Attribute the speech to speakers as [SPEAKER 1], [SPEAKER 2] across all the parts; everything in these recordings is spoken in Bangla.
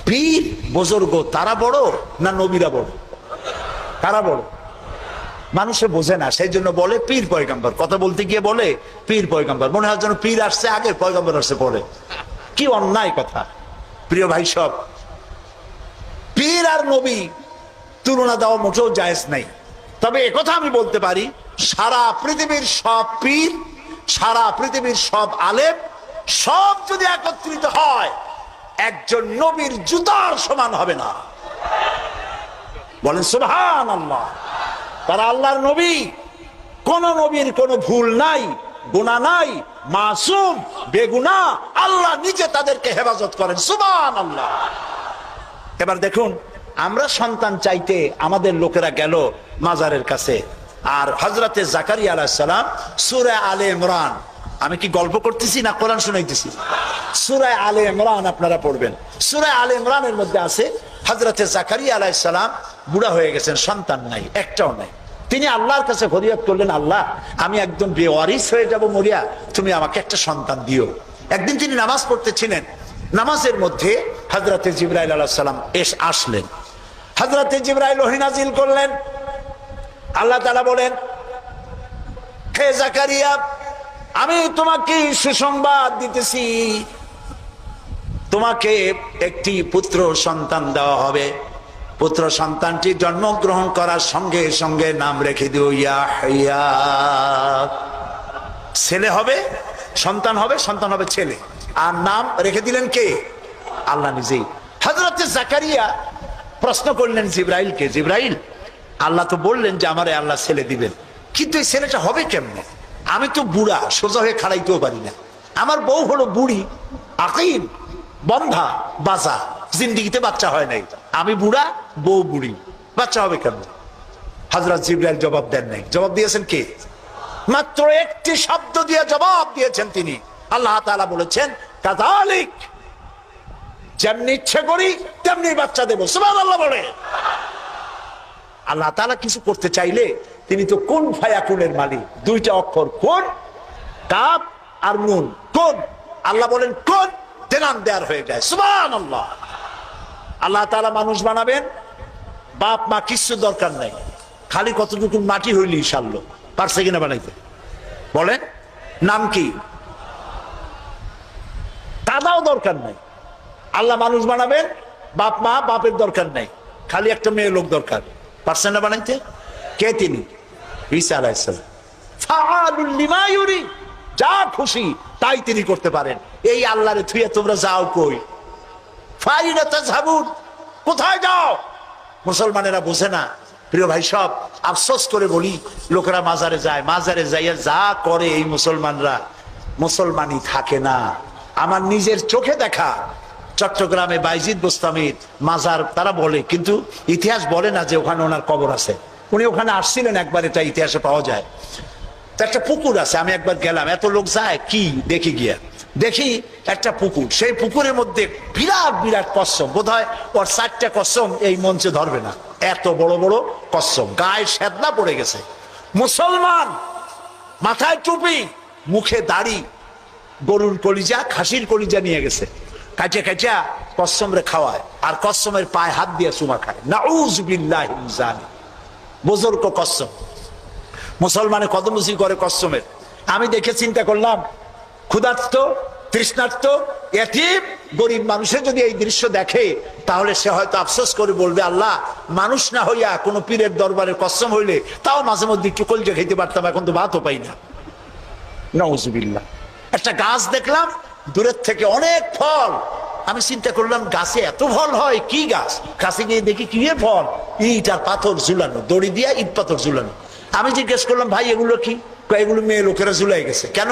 [SPEAKER 1] পীর বুজুর্গ তারা বড় না নবীরা বড়? কারা বড়? মানুষে বোঝে না, সেই জন্য বলে পীর পয়গম্বর। কথা বলতে গিয়ে বলে পীর পয়গম্বর, মনে হয় যেন পীর আসছে আগে পয়গম্বর আসছে পরে। কি অন্যায় কথা। প্রিয় ভাই সব, পীর আর নবী তুলনা দেওয়া মোটেও জায়েজ নাই। তবে একথা আমি বলতে পারি, সারা পৃথিবীর সব পীর, সারা পৃথিবীর সব আলেম, সব যদি একত্রিত হয় একজন নবীর জুতার সমান হবে না। বলেন সুবহানাল্লাহ। তারা আল্লাহর নবী, কোন নবীর কোনো ভুল নাই, গুনাহ নাই, মাসুম, বেগুনাহ। আল্লাহ নিজে তাদেরকে হেফাজত করেন। সুবহানাল্লাহ। এবার দেখুন, আমরা সন্তান চাইতে আমাদের লোকেরা গেল মাজারের কাছে, আর হযরতে জাকারিয়া আলাইহিস সালাম সূরা আলে ইমরান, আমি কি গল্প করতেছি না কোরআন শুনাইতেছি? সূরা আলে ইমরান আপনারা পড়বেন। সূরা আলে ইমরানের মধ্যে আছে হযরতে জাকারিয়া আলাইহিস সালাম বুড়া হয়ে গেছেন, সন্তান নাই, একটাও নাই। তিনি আল্লাহর কাছে ফরিয়াদ করলেন, আল্লাহ আমি একদম বেওয়ারিস হয়ে যাব মরিয়া, তুমি আমাকে একটা সন্তান দিও। একদিন তিনি নামাজ পড়তেছিলেন, নামাজের মধ্যে হযরতে জিবরাইল আলাইহিস সালাম আসলেন। হযরতে জিবরাইল ওহী নাযিল করলেন। আল্লাহ তাআলা বলেন, হে জাকারিয়া, আমি তোমাকে সুসংবাদ দিতেছি, তোমাকে একটি পুত্র সন্তান দেওয়া হবে। পুত্র সন্তানটি জন্মগ্রহণ করার সঙ্গে সঙ্গে নাম রেখে দিও ইয়াহইয়া। ছেলে হবে, সন্তান হবে, সন্তান হবে ছেলে। আর নাম রেখে দিলেন কে? আল্লাহ নিজেই। হযরতে জাকারিয়া প্রশ্ন করলেন জিবরাইলকে, জিবরাইল, আল্লাহ তো বললেন যে আমারে আল্লাহ ছেলে দিবেন, কিন্তু এই ছেলেটা হবে কেমনে? আমি তো বুড়া, সোজা হয়ে খাড়াইতেও পারি না। আমার বউ হলো বুড়ি, আকিম, বন্ধা, বাজা, জিন্দিগিতে বাচ্চা হয় নাই। আমি বুড়া, বউ বুড়ি, বাচ্চা হবে কেমনে? হযরত জিবরাইল জবাব দেন নাই। জবাব দিয়েছেন কে? মাত্র একটি শব্দ দিয়ে জবাব দিয়েছেন তিনি। আল্লাহ তাআলা বলেছেন, কাযালিক, যেমনি ইচ্ছে করি তেমনি বাচ্চা দেব। সুবহানাল্লাহ বলে। আল্লাহ তাআলা কিছু করতে চাইলে তিনি তো কুন ফায়াকুনের মালিক। দুইটা অক্ষর, কুন, কাফ আর নুন, কুন। আল্লাহ বলেন কুন, দেনান দেয়ার হয়ে যায়। সুবহানাল্লাহ। আল্লাহ তাআলা মানুষ বানাবেন, বাপ মা কিছু দরকার নাই, খালি কতটুকু মাটি হইলি সারলো। পারছে কিনা বানাইতে? বলেন, নাম কি? দাদাও দরকার নাই। আল্লাহ মানুষ বানাবেন, বাপ মা, বাপের দরকার নাই, খালি একটা মেয়ে লোক দরকার। পারছেন না বানাইতে? কে তিনি? ঈসা আলাইহিস সালাম। ফাআলুল লিমা ইউরি, যা খুশি তাই তিনি করতে পারেন। এই আল্লাহরে থুয়ে তোমরা যাও কই? ফাইনা তাযহাবুন, কোথায় যাও? মুসলমানেরা বোঝে না। প্রিয় ভাই সব, আফসোস করে বলি, লোকেরা মাজারে যায়, মাজারে যাইয়া যা করে এই মুসলমানরা, মুসলমানই থাকে না। আমার নিজের চোখে দেখা চট্টগ্রামে বাইজিদ বোস্তামির মাজার তারা বলে, কিন্তু ইতিহাস বলে না যে ওখানে ওনার কবর আছে। উনি ওখানে আসছিলেন একবার, এটা ইতিহাসে পাওয়া যায়। তো একটা পুকুর আছে, আমি একবার গেলাম, এত লোক যায় কি দেখি, গিয়া দেখি একটা পুকুর। সেই পুকুরের মধ্যে বিরাট বিরাট কচ্ছপ, বোধ হয় ওর 4টা কচ্ছপ এই মঞ্চে ধরবে না, এত বড় বড় কচ্ছপ, গায়ে সেদলা পড়ে গেছে। মুসলমান, মাথায় টুপি, মুখে দাড়ি, গরুর কলিজা, খাসির কলিজা নিয়ে গেছে, কাঁচা কাঁচা কচ্ছমরে খাওয়ায়, আর কচ্ছমের পায়ে হাত দিয়ে চুমা খায়। নাউযু বিল্লাহি মিন যালিক। বুজুর্গ কচ্ছম, মুসলমানে কদমুচি করে কচ্ছমের। আমি দেখে চিন্তা করলাম, ক্ষুধার্ত, তৃষ্ণার্ত, এতিম, গরিব মানুষের যদি এই দৃশ্য দেখে, তাহলে সে হয়তো আফসোস করে বলবে, আল্লাহ, মানুষ না হইয়া কোন পীরের দরবারে কচ্ছম হইলে তাও মাঝে মধ্যে একটু কলজা খেতে পারতাম, এখন তো ভাতও পাই না। নাউযু বিল্লাহ। একটা গাছ দেখলাম দূরের থেকে, অনেক ফল। আমি চিন্তা করলাম, গাছে এত ফল হয়, কি গাছ? কাছে গিয়ে দেখি কি ফল, ইট আর পাথর ঝুলানো, দড়ি দিয়া ইট পাথর ঝুলানো। আমি জিজ্ঞেস করলাম, ভাই এগুলো কি? এগুলো মেয়ে লোকেরা ঝুলাই গেছে। কেন?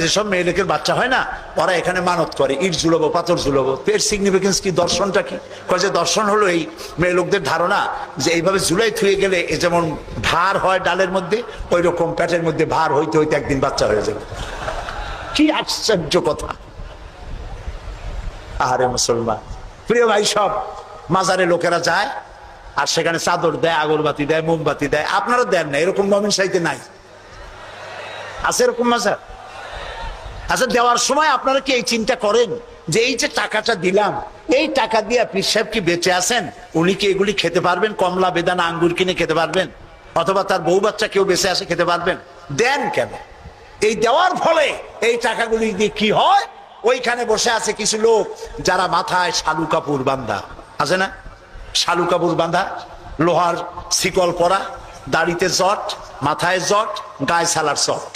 [SPEAKER 1] যেসব মেয়ে লোকের বাচ্চা হয় না, ওরা এখানে মানত করে, ইট ঝুলাবো, পাথর ঝুলাবো। এর সিগনিফিকেন্স কি, দর্শনটা কি? যে দর্শন হলো এই মেয়ে লোকদের ধারণা যে এইভাবে ঝুলাই থুয়ে গেলে যেমন ভার হয় ডালের মধ্যে, ওই রকম পেটের মধ্যে ভার হইতে হইতে একদিন বাচ্চা হয়ে যাবে। কি আশ্চর্য কথা। আরে মুসলমান, প্রিয় ভাই সব, মাজারে লোকেরা যায় আর সেখানে চাদর দেয়, আগরবাতি দেয়, মোমবাতি দেয়। আপনারা দেন না, এরকম মমিন সাইতে নাই? আছে এরকম মাজার? আচ্ছা, দেওয়ার সময় আপনারা কি এই চিন্তা করেন যে এই যে টাকাটা দিলাম, এই টাকা দিয়ে পীর সাহেব কি বেঁচে আছেন? উনি কি এগুলি খেতে পারবেন? কমলা, বেদানা, আঙ্গুর কিনে খেতে পারবেন? অথবা তার বউ বাচ্চা কেউ বেঁচে আসে খেতে পারবেন? দেন কেন? এই দেওয়ার ফলে এই টাকাগুলি দিয়ে কি হয়? ওইখানে বসে আছে কিছু লোক যারা মাথায় শালু কাপড় বাঁধা আছে না, শালু কাপড় বাঁধা, লোহার শিকল পরা, দাড়িতে জট, মাথায় জট, গায়ে সালার চট,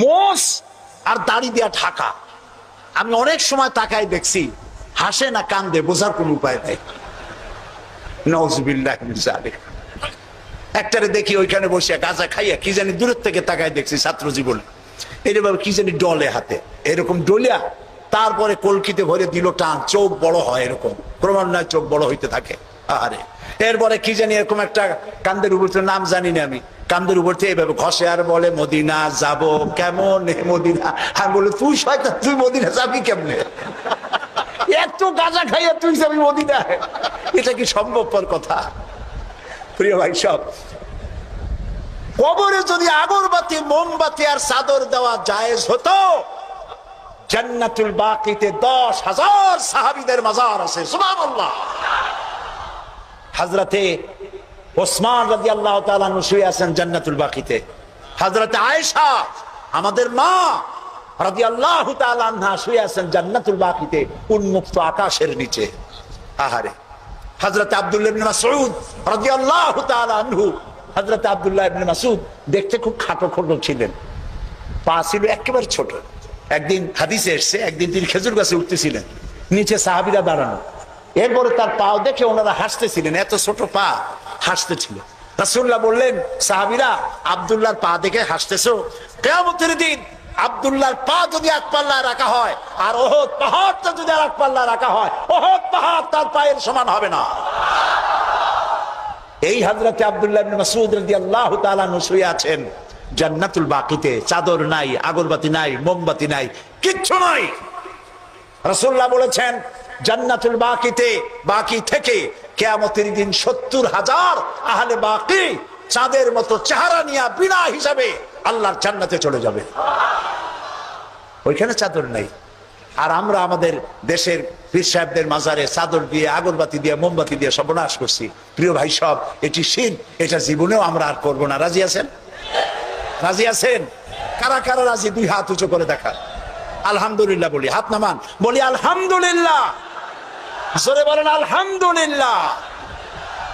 [SPEAKER 1] মোষ আর দাড়ি দিয়া ঢাকা। আমি অনেক সময় তাকায় দেখছি, হাসে না কান্দে বোঝার কোন উপায় নাই। নাউজুবিল্লাহ মিন যালিক। একটারে দেখি ওইখানে বসে গাঁজা খাইয়া কি জানি দূরের থেকে তাকায় দেখছি ছাত্র জীবনে, এরকম কি জানি ডলে হাতে এরকম ডলিয়া, তারপরে কলকিতে ভরে দিল টান, চোখ বড় হয়, এরকম ক্রমান্বয়ে চোখ বড় হইতে থাকে। আরে এরপরে কি জানি এরকম একটা কান্দের উপর, নাম জানি না আমি, কান্দের উপর থেকে এভাবে ঘষে আর বলে মদিনা যাব কেমন মদিনা। আমি বলে তুই শয়তান, তুই মদিনা যাবি কেমনে? এত গাঁজা খাইয়া তুই যাবি মদিনা? এটা কি সম্ভবপর কথা? প্রিয় ভাই সব, কবরে যদি আগরবাতি, মোমবাতি আর চাদর দেওয়া জায়েজ হতো, জান্নাতুল বাকিতে 10,000 সাহাবীদের মাজার আছে। সুবহানাল্লাহ। হযরতে ওসমান রাদিয়াল্লাহু তাআলা আনহু শুয়ে আছেন জান্নাতুল বাকিতে। হযরতে আয়েশা আমাদের মা রাদিয়াল্লাহু তাআলা আনহা শুয়ে আছেন জান্নাতুল বাকিতে, উন্মুক্ত আকাশের নিচে। আহারে হযরতে আব্দুল্লাহ ইবনে মাসউদ রাদিয়াল্লাহু তাআলা আনহু, হযরতে আব্দুল্লাহ ইবনে মাসউদ দেখতে খুব খাটো খোটো ছিলেন, পা ছিল একেবারে ছোট। একদিন হাদিসে এসেছে, একদিন তিনি খেজুর গাছে উঠতেছিলেন, নিচে সাহাবীরা দাঁড়ানো, এরপরে তার পাও দেখে ওনারা হাসতেছিলেন, এত ছোট পা, হাসতেছিল। রাসূলুল্লাহ বললেন, সাহাবীরা আব্দুল্লাহর পা দেখে হাসতেছো? কিয়ামতের দিন আব্দুল্লাহর পা যদি এক পাল্লায় রাখা হয় আর ওহদ পাহাড়টা যদি আর এক পাল্লায় রাখা হয়, ওহদ পাহাড় তার পায়ের সমান হবে না। এই হযরতে আব্দুল্লাহ ইবনে মাসউদ রাদিয়াল্লাহু তাআলা আনহু শুয়ে আছেন জান্নাতুল বাকিতে, চাদর নাই, আগরবাতি নাই, মোমবাতি নাই, কিচ্ছু নাই। রাসূলুল্লাহ বলেছেন জান্নাতুল বাকিতে, বাকি থেকে কিয়ামতের দিন 70,000 আহলে বাকি চাঁদের মতো চেহারা নিয়ে বিনা হিসাবে আল্লাহর জান্নাতে চলে যাবে। ওইখানে চাদর নাই, আর আমরা আমাদের দেশের পীর সাহেবদের মাজারে চাদর দিয়ে, আগরবাতি দিয়ে, মোমবাতি দিয়ে সর্বনাশ করছি। প্রিয় ভাই সব, এটি শিরক, এটা জীবনেও আমরা আর করব না। রাজি আছেন? রাজি আছেন? কারা কারা রাজি? 2 হাত উঁচু করে দেখা। আলহামদুলিল্লাহ বলি, হাত নামান, বলি আলহামদুলিল্লাহ, জোরে বলেন আলহামদুলিল্লাহ।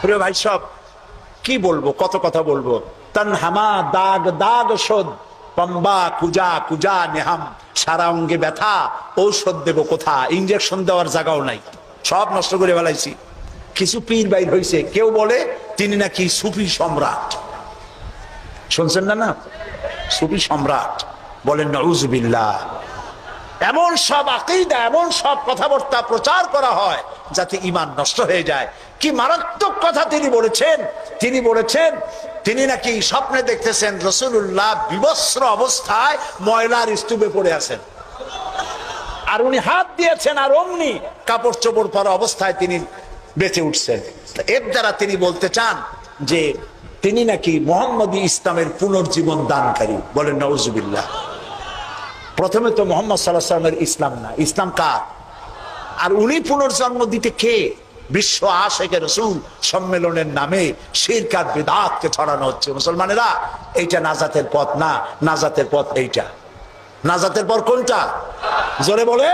[SPEAKER 1] প্রিয় ভাই সব, কি বলবো, কত কথা বলবো। তানহামা দাগ দাগ শোধ, পম্বা কুজা কুজা নেহাম, সারা অঙ্গে ব্যথা, ঔষধ দেব কোথা, ইঞ্জেকশন দেওয়ার জায়গাও নাই, সব নষ্ট করে ফেলাইছি। কিছু পীর বাইর হয়েছে, কেউ বলে তিনি নাকি সুফি সম্রাট, শুনছেন না? না, সুফি সম্রাট বলেন, নাউজুবিল্লাহ। এমন সব আকীদা, এমন সব কথাবার্তা প্রচার করা হয় যাতে ঈমান নষ্ট হয়ে যায়। কি মারাত্মক কথা তিনি বলেছেন! তিনি বলেছেন তিনি নাকি স্বপ্নে দেখতেছেন রাসূলুল্লাহ বিবস্ত্র অবস্থায় ময়লার স্তূপে পড়ে আছেন, আর উনি হাত দিয়েছেন, আর অমনি কাপড় চোপড় পরা অবস্থায় তিনি বেঁচে উঠছেন। এর দ্বারা তিনি বলতে চান যে তিনি নাকি মুহাম্মদী ইসলামের পুনর্জীবন দানকারী। বলেন নাউজুবিল্লাহ। প্রথমে তো মুহাম্মদ সাল্লাল্লাহু আলাইহি ওয়াসাল্লামের ইসলাম না, ইসলাম কার? আর উনি পুনর্জন্ম দিতে কে? বিশ্ব আশিকে রাসূল সম্মেলনের নামে শিরক আর বিদআতকে ছড়ানো হচ্ছে। মুসলমানেরা, এইটা নাজাতের পথ না, নাজাতের পথ এইটা। নাজাতের পথ কোনটা? জোরে বলে,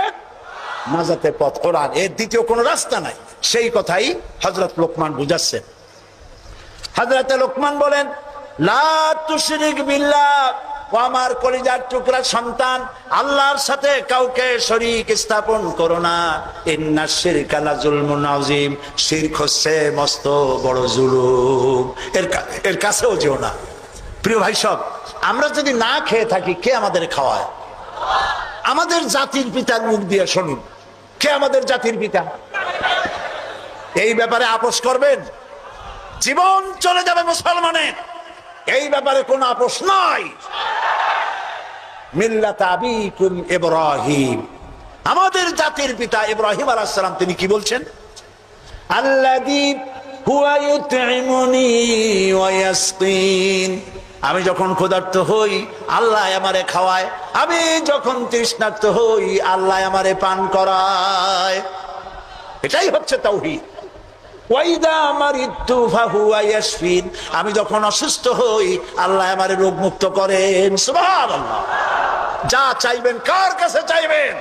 [SPEAKER 1] নাজাতের পথ কোরআন, এর দ্বিতীয় কোনো রাস্তা নাই। সেই কথাই হযরত লোকমান বুঝাচ্ছেন। হযরত লোকমান বলেন, লা তুশরিক বিল্লাহ, ও আমার কলিজার টুকরা সন্তান, আল্লাহর সাথে কাউকে শরীক স্থাপন করো না। ইন্নাশ শিরকা লাযুলমুন আযীম, শিরক হচ্ছে মস্ত বড় জুলুম, এর কাছেও যেও না। প্রিয় ভাই সব, আমরা যদি না খেয়ে থাকি, কে আমাদের খাওয়ায়? আমাদের জাতির পিতার মুখ দিয়ে শুনুন, কে আমাদের জাতির পিতা? এই ব্যাপারে আপোষ করবেন? জীবন চলে যাবে মুসলমানের, এই ব্যাপারে কোনো আপোষ নাই। মিল্লাত আবিকুম ইব্রাহিম, আমাদের জাতির পিতা ইব্রাহিম আলাইহিস সালাম, তিনি কি বলছেন? আল্লাযী হুয়া ইউতঈমুনি ওয়া ইয়াসকিন, আমি যখন ক্ষুধার্ত হই আল্লাহ আমারে খাওয়ায়, আমি যখন তৃষ্ণার্ত হই আল্লাহ আমারে পান করায়। এটাই হচ্ছে তাওহীদ। ওয়াইদা মারিদতু ফাহুয়া ইয়াশফিন, আমি যখন অসুস্থ হই আল্লাহ আমারে রোগ মুক্ত করেন। সুবহানাল্লাহ। যা চাইবেন কার কাছে চাইবেন?